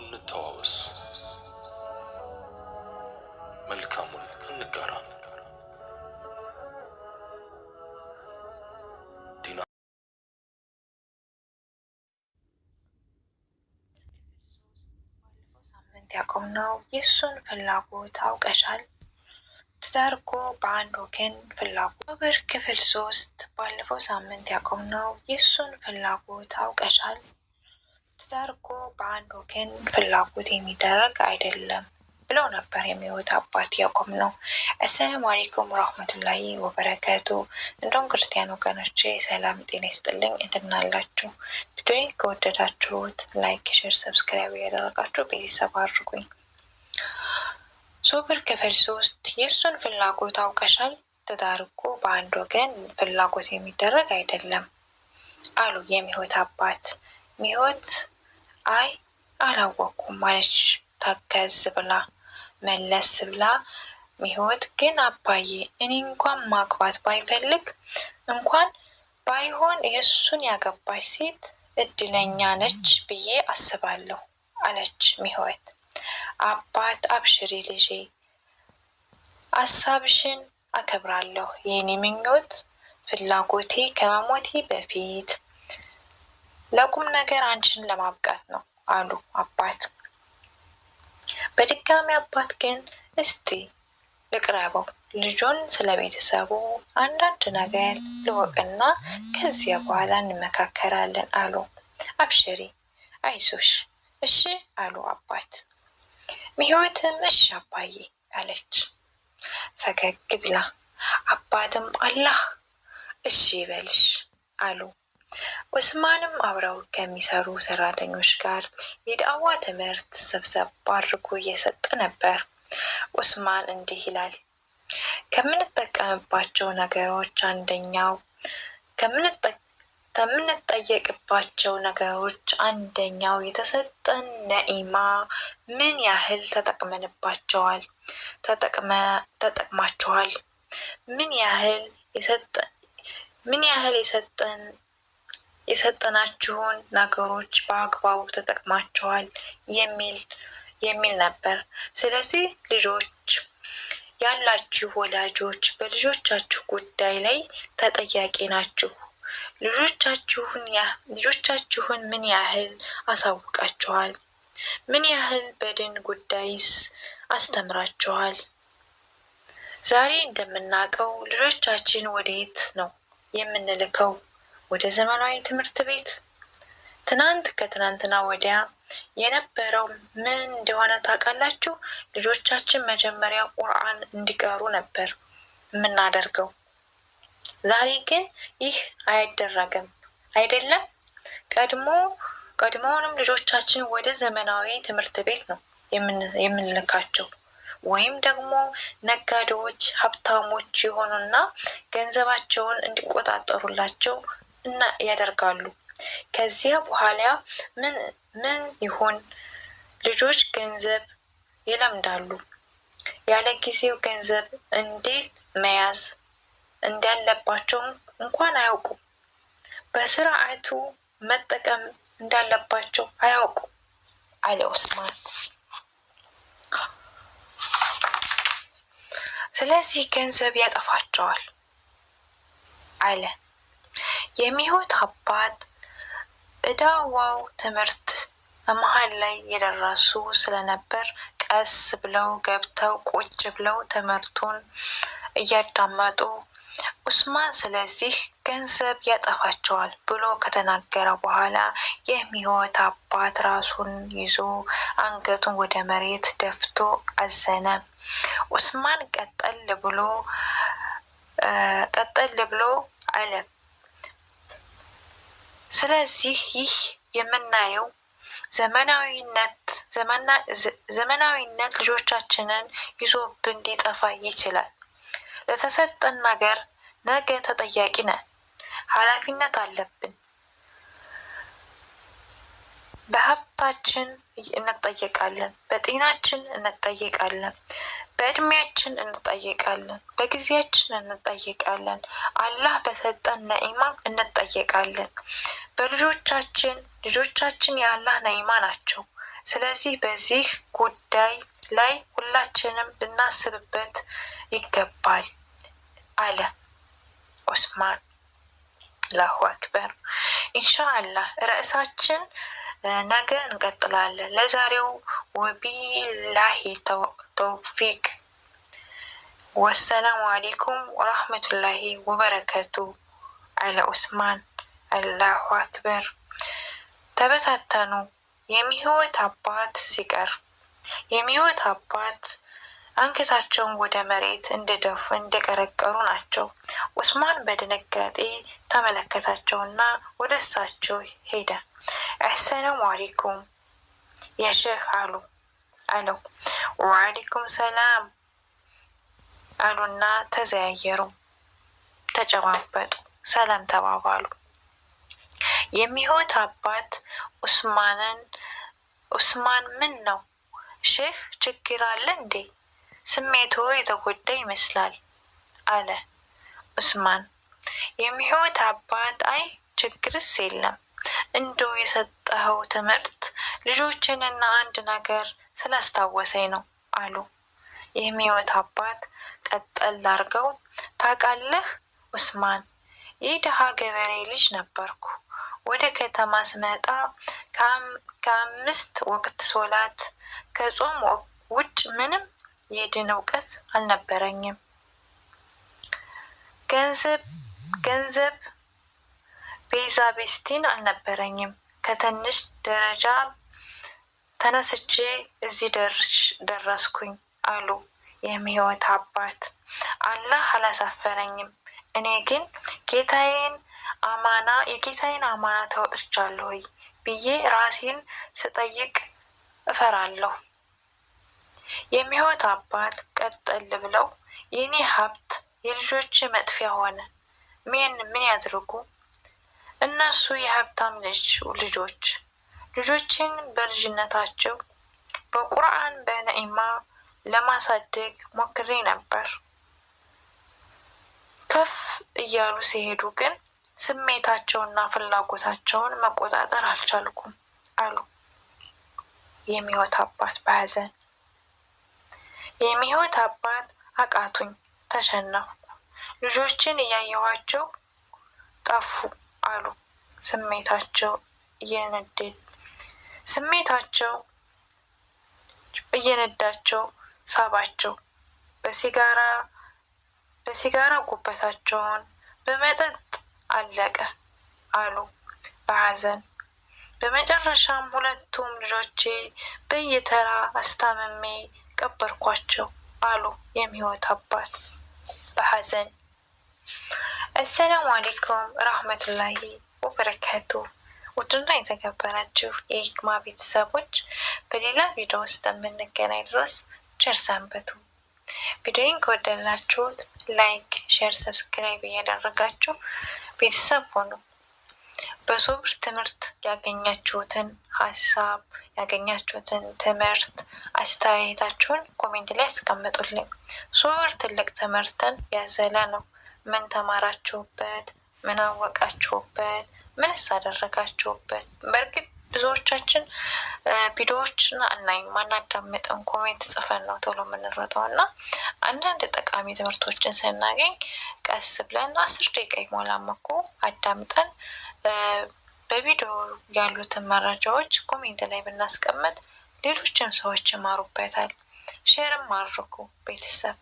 እንተዋወስ፣ መልካሙን እንጋራ። ዲና ሳምንት ያቆምነው የእሱን ፍላጎት አውቀሻል? ትዳር እኮ በአንድ ወገን ፍላጎት። ክፍል 3 ባለፈው ሳምንት ያቆምነው የእሱን ፍላጎት አውቀሻል? ትዳር እኮ በአንድ ወገን ፍላጎት የሚደረግ አይደለም ብለው ነበር የሚወት አባት ያቆምነው። አሰላሙ አለይኩም ወራህመቱላሂ ወበረካቱ። እንደውም ክርስቲያን ወገኖቼ ሰላም ጤና ይስጥልኝ፣ እንደምናላችሁ። ቪዲዮዬን ከወደዳችሁት ላይክ፣ ሼር፣ ሰብስክራይብ ያደረጋችሁ ቤተሰብ አድርጉኝ። ሶብር ክፍል 3 የእሱን ፍላጎት አውቀሻል? ትዳር እኮ በአንድ ወገን ፍላጎት የሚደረግ አይደለም አሉ የሚሆት አባት። ሚሆት አይ አላወኩም ማለች ታከዝ ብላ። መለስ ብላ ሚሆት ግን አባዬ እኔ እንኳን ማግባት ባይፈልግ እንኳን ባይሆን የእሱን ያገባች ሴት እድለኛ ነች ብዬ አስባለሁ አለች ሚሆት። አባት አብሽሪ ልጄ፣ ሀሳብሽን አከብራለሁ። የኔ ምኞት ፍላጎቴ ከመሞቴ በፊት ለቁም ነገር አንቺን ለማብቃት ነው አሉ አባት። በድጋሚ አባት ግን እስቲ ልቅረበው፣ ልጁን ስለ ቤተሰቡ አንዳንድ ነገር ልወቅና ከዚያ በኋላ እንመካከራለን አሉ። አብሽሪ አይዞሽ እሺ አሉ አባት። ሚሆትም እሺ አባዬ አለች ፈገግ ብላ። አባትም አላህ እሺ ይበልሽ አሉ። ኡስማንም አብረው ከሚሰሩ ሰራተኞች ጋር የዳዋ ትምህርት ሰብሰብ አድርጎ እየሰጠ ነበር። ኡስማን እንዲህ ይላል፣ ከምንጠቀምባቸው ነገሮች አንደኛው የተሰጠን ነኢማ ምን ያህል ተጠቅማችኋል? ምን ያህል የሰጠናችሁን ነገሮች በአግባቡ ተጠቅማችኋል የሚል ነበር። ስለዚህ ልጆች ያላችሁ ወላጆች በልጆቻችሁ ጉዳይ ላይ ተጠያቂ ናችሁ። ልጆቻችሁን ምን ያህል አሳውቃችኋል? ምን ያህል በድን ጉዳይስ አስተምራችኋል? ዛሬ እንደምናውቀው ልጆቻችን ወዴት ነው የምንልከው? ወደ ዘመናዊ ትምህርት ቤት። ከትናንትና ወዲያ የነበረው ምን እንደሆነ ታውቃላችሁ? ልጆቻችን መጀመሪያ ቁርአን እንዲቀሩ ነበር የምናደርገው። ዛሬ ግን ይህ አይደረግም አይደለም? ቀድሞውንም ልጆቻችን ወደ ዘመናዊ ትምህርት ቤት ነው የምንልካቸው። ወይም ደግሞ ነጋዴዎች ሀብታሞች የሆኑና ገንዘባቸውን እንዲቆጣጠሩላቸው እና ያደርጋሉ። ከዚያ በኋላ ምን ይሆን? ልጆች ገንዘብ ይለምዳሉ። ያለ ጊዜው ገንዘብ እንዴት መያዝ እንዳለባቸው እንኳን አያውቁም። በስርዓቱ መጠቀም እንዳለባቸው አያውቁም አለ ኡስማን። ስለዚህ ገንዘብ ያጠፋቸዋል አለ የሚሆት አባት። እዳዋው ትምህርት መሀል ላይ የደረሱ ስለነበር ቀስ ብለው ገብተው ቁጭ ብለው ትምህርቱን እያዳመጡ ኡስማን ስለዚህ ገንዘብ ያጠፋቸዋል ብሎ ከተናገረ በኋላ የሚሆት አባት ራሱን ይዞ አንገቱን ወደ መሬት ደፍቶ አዘነ። ኡስማን ቀጠል ብሎ አለ፣ ስለዚህ ይህ የምናየው ዘመናዊነት ልጆቻችንን ይዞብን ሊጠፋ ይችላል። ለተሰጠን ነገር ነገ ተጠያቂ ነን። ኃላፊነት አለብን። በሀብታችን እንጠየቃለን፣ በጤናችን እንጠየቃለን፣ በእድሜያችን እንጠየቃለን፣ በጊዜያችን እንጠየቃለን፣ አላህ በሰጠን ነኢማ እንጠየቃለን። ልጆቻችን የአላህ ነኢማ ናቸው። ስለዚህ በዚህ ጉዳይ ላይ ሁላችንም ልናስብበት ይገባል አለ ዑስማን። አላሁ አክበር። ኢንሻአላህ ርዕሳችን ነገ እንቀጥላለን። ለዛሬው ወቢላሂ ተውፊቅ ወሰላሙ አለይኩም ወራህመቱላሂ ወበረከቱ አለ ዑስማን። አላሁ አክበር። ተበታተኑ። የሚህይወት አባት ሲቀር የሚህይወት አባት አንገታቸውን ወደ መሬት እንደደፉ እንደቀረቀሩ ናቸው። ዑስማን በድንጋጤ ተመለከታቸውና ወደ እሳቸው ሄደ። አሰላሙ አለይኩም የሼህ አለው። ወአለይኩም ሰላም አሉና ተዘያየሩ፣ ተጨባበጡ፣ ሰላም ተባባሉ። የሚህይወት አባት ዑስማን ምን ነው ሼህ ችግር አለ እንዴ? ስሜቶ የተጎዳ ይመስላል አለ ዑስማን። የሚህይወት አባት አይ ችግርስ የለም፣ እንደው የሰጠኸው ትምህርት ልጆችንና አንድ ነገር ስላስታወሰኝ ነው አሉ። የሚህይወት አባት ቀጠል አድርገው ታውቃለህ ዑስማን፣ የድሃ ገበሬ ልጅ ነበርኩ። ወደ ከተማ ስመጣ ከአምስት ወቅት ሶላት ከጾም ውጭ ምንም የድን እውቀት አልነበረኝም። ገንዘብ ቤዛ ቤስቲን አልነበረኝም። ከትንሽ ደረጃ ተነስቼ እዚህ ደረስኩኝ አሉ የሚህይወት አባት። አላህ አላሳፈረኝም። እኔ ግን የጌታዬን አማና ተወጥቻለሁ ብዬ ራሴን ስጠይቅ እፈራለሁ። የሚህይወት አባት ቀጠል ብለው የኔ ሀብት የልጆች መጥፊያ ሆነ። ምን ያድርጉ? እነሱ የሀብታም ልጆችን በልጅነታቸው በቁርአን በነዒማ ለማሳደግ ሞክሬ ነበር። ከፍ እያሉ ሲሄዱ ግን ስሜታቸውና ፍላጎታቸውን መቆጣጠር አልቻልኩም አሉ የሚህይወት አባት በሐዘን። የሚህይወት አባት አቃቱኝ፣ ተሸነፍኩ፣ ልጆችን እያየኋቸው ጠፉ አሉ። ስሜታቸው እየነዳቸው ሳባቸው። በሲጋራ ጉበታቸውን በመጠጥ አለቀ አሉ በሐዘን። በመጨረሻም ሁለቱም ልጆቼ በየተራ አስታምሜ ቀበርኳቸው አሉ የሚህይወት አባት በሐዘን። አሰላሙ አለይኩም ረህመቱላሂ ወበረካቱ። ውድና የተከበራችሁ የሂክማ ቤተሰቦች በሌላ ቪዲዮ ውስጥ የምንገናኝ ድረስ ቸር ሰንብቱ። ቪዲዮን ከወደዳችሁት ላይክ፣ ሼር፣ ሰብስክራይብ እያደረጋችሁ ቤተሰብ ሆኑ። በሶብር ትምህርት ያገኛችሁትን ሀሳብ ያገኛችሁትን ትምህርት አስተያየታችሁን ኮሜንት ላይ አስቀምጡልኝ። ሶብር ትልቅ ትምህርትን ያዘለ ነው። ምን ተማራችሁበት? ምን አወቃችሁበት? ምንስ አደረጋችሁበት? በእርግጥ ብዙዎቻችን ቪዲዮዎችን አናይም፣ አናዳምጥም። ኮሜንት ጽፈን ነው ቶሎ የምንረዳው እና አንዳንድ ጠቃሚ ትምህርቶችን ስናገኝ ቀስ ብለን 10 ደቂቃ ይሞላል እኮ አዳምጠን በቪዲዮ ያሉትን መረጃዎች ኮሜንት ላይ ብናስቀምጥ ሌሎችም ሰዎች ይማሩበታል። ሼርም አድርጉ ቤተሰብ።